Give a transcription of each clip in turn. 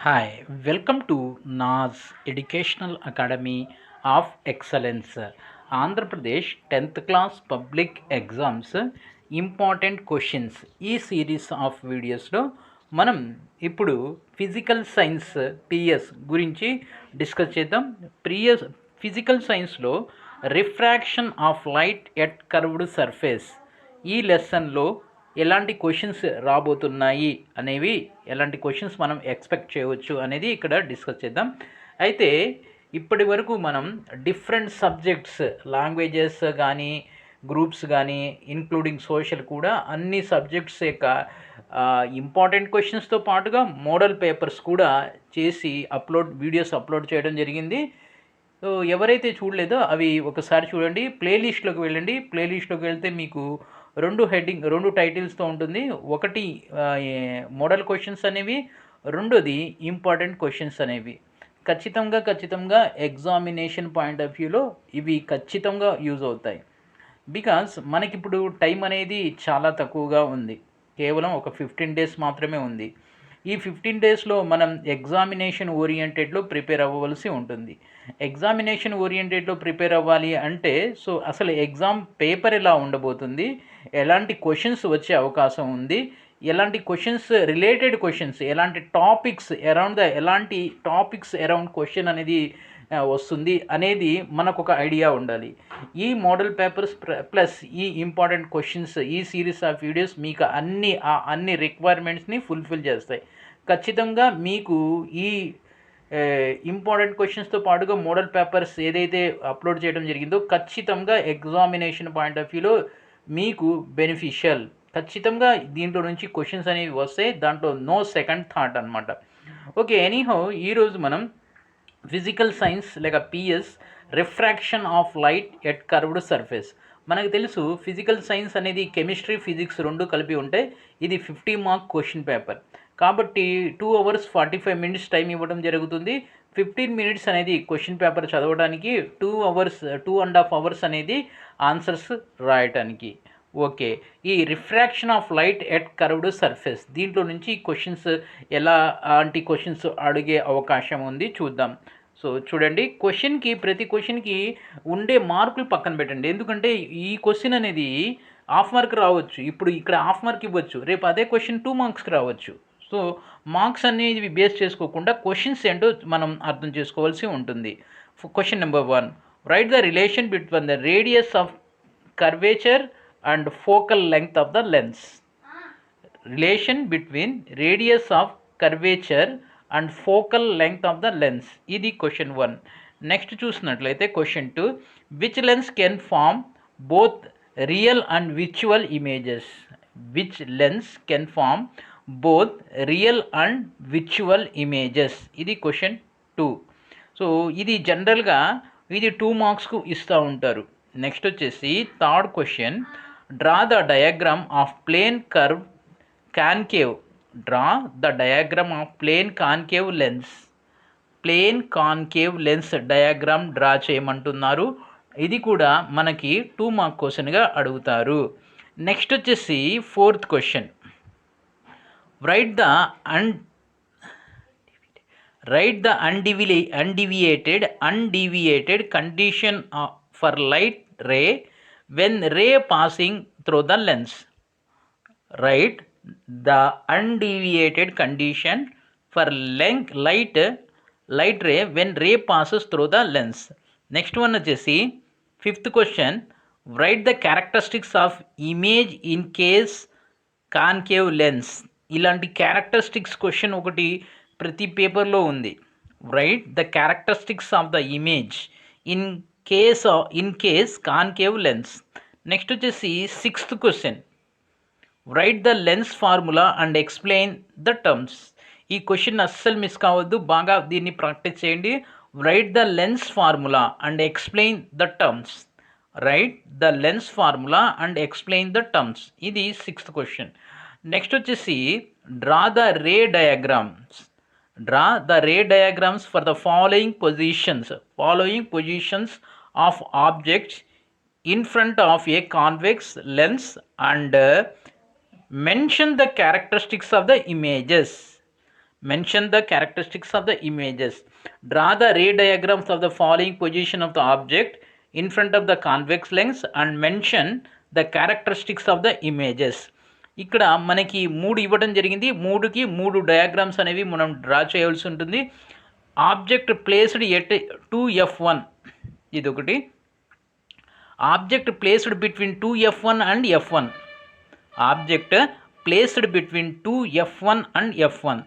Hi, welcome to NAS Educational Academy of Excellence. Andhra Pradesh 10th class public exams important questions ఈ series of వీడియోస్లో మనం ఇప్పుడు physical science PS గురించి discuss చేద్దాం. Physical సైన్స్లో refraction of light at curved surface ఈ లెసన్లో ఎలాంటి క్వశ్చన్స్ రాబోతున్నాయి అనేవి ఎలాంటి క్వశ్చన్స్ మనం ఎక్స్పెక్ట్ చేయవచ్చు అనేది ఇక్కడ డిస్కస్ చేద్దాం. అయితే ఇప్పటి వరకు మనం డిఫరెంట్ సబ్జెక్ట్స్ లాంగ్వేజెస్ కానీ గ్రూప్స్ కానీ ఇంక్లూడింగ్ సోషల్ కూడా అన్ని సబ్జెక్ట్స్ యొక్క ఇంపార్టెంట్ క్వశ్చన్స్తో పాటుగా మోడల్ పేపర్స్ కూడా చేసి వీడియోస్ అప్లోడ్ చేయడం జరిగింది. సో ఎవరైతే చూడలేదో అవి ఒకసారి చూడండి. ప్లేలిస్ట్లోకి వెళ్ళండి. ప్లేలిస్ట్లోకి వెళ్తే మీకు రెండు టైటిల్స్తో ఉంటుంది. ఒకటి మోడల్ క్వశ్చన్స్ అనేవి, రెండోది ఇంపార్టెంట్ క్వశ్చన్స్ అనేవి. ఖచ్చితంగా ఎగ్జామినేషన్ పాయింట్ ఆఫ్ వ్యూలో ఇవి ఖచ్చితంగా యూజ్ అవుతాయి. బికాస్ మనకిప్పుడు టైం అనేది చాలా తక్కువగా ఉంది. కేవలం ఒక 15 days మాత్రమే ఉంది. ఈ 15 daysలో మనం ఎగ్జామినేషన్ ఓరియంటెడ్లో ప్రిపేర్ అవ్వవలసి ఉంటుంది. ఎగ్జామినేషన్ ఓరియంటెడ్లో ప్రిపేర్ అవ్వాలి అంటే సో అసలు ఎగ్జామ్ పేపర్ ఎలా ఉండబోతుంది, ఎలాంటి క్వశ్చన్స్ వచ్చే అవకాశం ఉంది, ఎలాంటి క్వశ్చన్స్ రిలేటెడ్ క్వశ్చన్స్ ఎలాంటి టాపిక్స్ అరౌండ్ క్వశ్చన్ అనేది వస్తుంది అనేది మనకు ఒక ఐడియా ఉండాలి. ఈ మోడల్ పేపర్స్ ప్లస్ ఈ ఇంపార్టెంట్ క్వశ్చన్స్ ఈ సిరీస్ ఆఫ్ వీడియోస్ మీకు అన్ని రిక్వైర్మెంట్స్ని ఫుల్ఫిల్ చేస్తాయి. ఖచ్చితంగా మీకు ఈ ఇంపార్టెంట్ క్వశ్చన్స్తో పాటుగా మోడల్ పేపర్స్ ఏదైతే అప్లోడ్ చేయడం జరిగిందో ఖచ్చితంగా ఎగ్జామినేషన్ పాయింట్ ఆఫ్ వ్యూలో మీకు బెనిఫిషియల్. ఖచ్చితంగా దీంట్లో నుంచి క్వశ్చన్స్ అనేవి వస్తాయి. దాంట్లో నో సెకండ్ థాట్ అనమాట. ఓకే, ఎనీహౌ ఈరోజు మనం ఫిజికల్ సైన్స్ లేక PS refraction of light at curved surface. మనకు తెలుసు ఫిజికల్ సైన్స్ అనేది కెమిస్ట్రీ ఫిజిక్స్ రెండు కలిపి ఉంటే ఇది 50 మార్క్ క్వశ్చన్ పేపర్. కాబట్టి 2 hours 45 minutes టైం ఇవ్వడం జరుగుతుంది. 15 minutes అనేది క్వశ్చన్ పేపర్ చదవడానికి, 2.5 hours అనేది ఆన్సర్స్ రాయటానికి. ఓకే, ఈ refraction of light at curved surface దీంట్లో నుంచి క్వశ్చన్స్ ఎలాంటి క్వశ్చన్స్ అడిగే అవకాశం ఉంది చూద్దాం. సో చూడండి, ప్రతి క్వశ్చన్కి ఉండే మార్కులు పక్కన పెట్టండి. ఎందుకంటే ఈ క్వశ్చన్ అనేది హాఫ్ మార్క్ రావచ్చు. ఇప్పుడు ఇక్కడ హాఫ్ మార్క్ ఇవ్వచ్చు, రేపు అదే క్వశ్చన్ 2 marksకి రావచ్చు. సో మార్క్స్ అనేది బేస్ చేసుకోకుండా క్వశ్చన్స్ ఏంటో మనం అర్థం చేసుకోవాల్సి ఉంటుంది. Question number 1, right the relation between the radius of curvature and focal length of the lens. Relation between radius of curvature and focal length of the lens. ఇది question 1. Next చూసినట్లయితే question 2, which lens can form both real and virtual images? Which lens can form both real and virtual images? ఇది question 2. So ఇది జనరల్గా ఇది 2 marksకు ఇస్తూ ఉంటారు. Next వచ్చేసి third question, draw the diagram of plane curve concave. Draw the diagram of plane concave lens diagram draw చేయమంటున్నారు. ఇది కూడా మనకి 2 mark క్వశ్చన్గా అడుగుతారు. నెక్స్ట్ వచ్చేసి fourth question, right the undeviated condition for light ray when ray passing through the lens. Write the undeviated condition for light ray when ray passes through the lens. Next one వచ్చేసి fifth question, write the characteristics of image in case concave lens. ఇలాంటి characteristics question ఒకటి ప్రతి పేపర్లో ఉంది. Write the characteristics of the image in case concave lens. Next వచ్చేసి sixth question, right the lens formula and explain the terms. ఈ question అస్సలు miss కావద్దు, బాగా దీన్ని ప్రాక్టీస్ చేయండి. Write the lens formula and explain the terms. Write the lens formula and explain the terms. ఇది sixth question. Next వచ్చేసి draw the ray diagrams for the following positions of objects in front of a convex lens and mention the characteristics of the images. mention the characteristics of the images, draw the ray diagrams of the following position of the object in front of the convex lens and mention the characteristics of the images. ఇక్కడ మనకి 3 ఇవ్వడం జరిగింది. 3కి 3 diagrams అనేవి మనం draw చేయాల్సి ఉంటుంది. Object placed at 2f1 ఇదొకటి. Object placed between 2f1 and f1. Object placed between 2f1 and f1.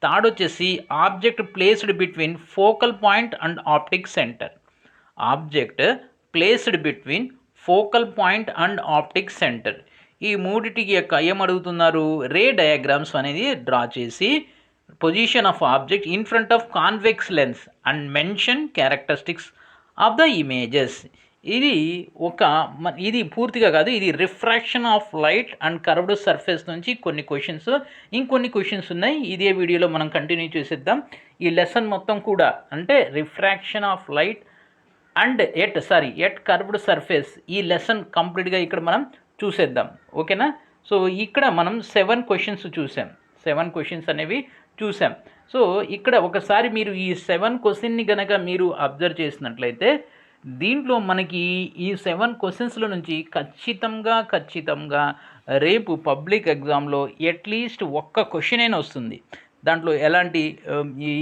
Third వచ్చేసి object placed between focal point and optic centre. Object placed between focal point and optic centre. ఈ మూడిటికి యొక్క ఏమడుగుతున్నారు, ray diagrams అనేది draw చేసి position of object in front of convex lens and mention characteristics of the images. ఇది పూర్తిగా కాదు, ఇది refraction of light and curved surface నుంచి కొన్ని క్వశ్చన్స్, ఇంకొన్ని క్వశ్చన్స్ ఉన్నాయి. ఇదే వీడియోలో మనం కంటిన్యూ చేసేద్దాం. ఈ లెసన్ మొత్తం కూడా అంటే refraction of light and at curved surface, ఈ లెసన్ కంప్లీట్గా ఇక్కడ మనం చూసేద్దాం. ఓకేనా? సో ఇక్కడ మనం 7 క్వశ్చన్స్ చూసాం. 7 క్వశ్చన్స్ అనేవి చూసాం. సో ఇక్కడ ఒకసారి మీరు ఈ 7 క్వశ్చన్ని కనుక మీరు అబ్జర్వ్ చేసినట్లయితే దీంట్లో మనకి ఈ 7 క్వశ్చన్స్ల నుంచి ఖచ్చితంగా రేపు పబ్లిక్ ఎగ్జామ్లో అట్లీస్ట్ ఒక్క క్వశ్చన్ అయినా వస్తుంది. దాంట్లో ఎలాంటి ఈ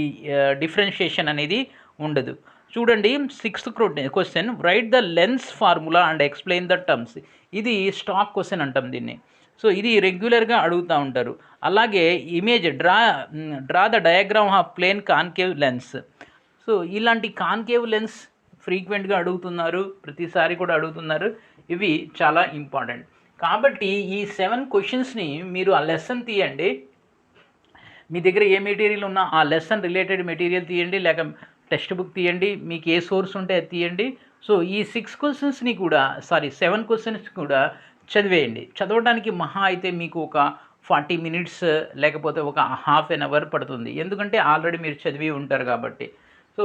డిఫరెన్షియేషన్ అనేది ఉండదు. చూడండి, 6th question, right the lens formula and explain the terms. ఇది స్టాక్ క్వశ్చన్ అంటాం దీన్ని. సో ఇది రెగ్యులర్గా అడుగుతూ ఉంటారు. అలాగే image draw the diagram of plane concave lens. So ఇలాంటి కాన్కేవ్ లెన్స్ ఫ్రీక్వెంట్గా అడుగుతున్నారు, ప్రతిసారి కూడా అడుగుతున్నారు. ఇవి చాలా ఇంపార్టెంట్. కాబట్టి ఈ 7 క్వశ్చన్స్ని మీరు ఆ లెసన్ తీయండి. మీ దగ్గర ఏ మెటీరియల్ ఉన్నా ఆ లెసన్ రిలేటెడ్ మెటీరియల్ తీయండి, లేక టెక్స్ట్ బుక్ తీయండి, మీకు ఏ సోర్స్ ఉంటే అది తీయండి. సో ఈ 7 క్వశ్చన్స్ కూడా చదివేయండి. చదవడానికి మహా అయితే మీకు ఒక 40 minutes లేకపోతే ఒక ½ an hour పడుతుంది. ఎందుకంటే ఆల్రెడీ మీరు చదివి ఉంటారు కాబట్టి. సో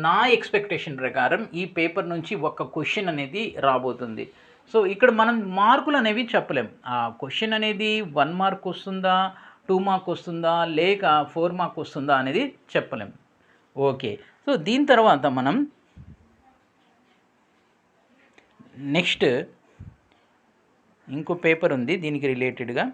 నా ఎక్స్పెక్టేషన్ ప్రకారం ఈ పేపర్ నుంచి ఒక క్వశ్చన్ అనేది రాబోతుంది. సో ఇక్కడ మనం మార్కులు అనేవి చెప్పలేం. ఆ క్వశ్చన్ అనేది 1 mark వస్తుందా, 2 mark వస్తుందా, లేక 4 mark వస్తుందా అనేది చెప్పలేం. ఓకే, సో దీని తర్వాత మనం నెక్స్ట్ ఇంకో పేపర్ ఉంది దీనికి రిలేటెడ్గా.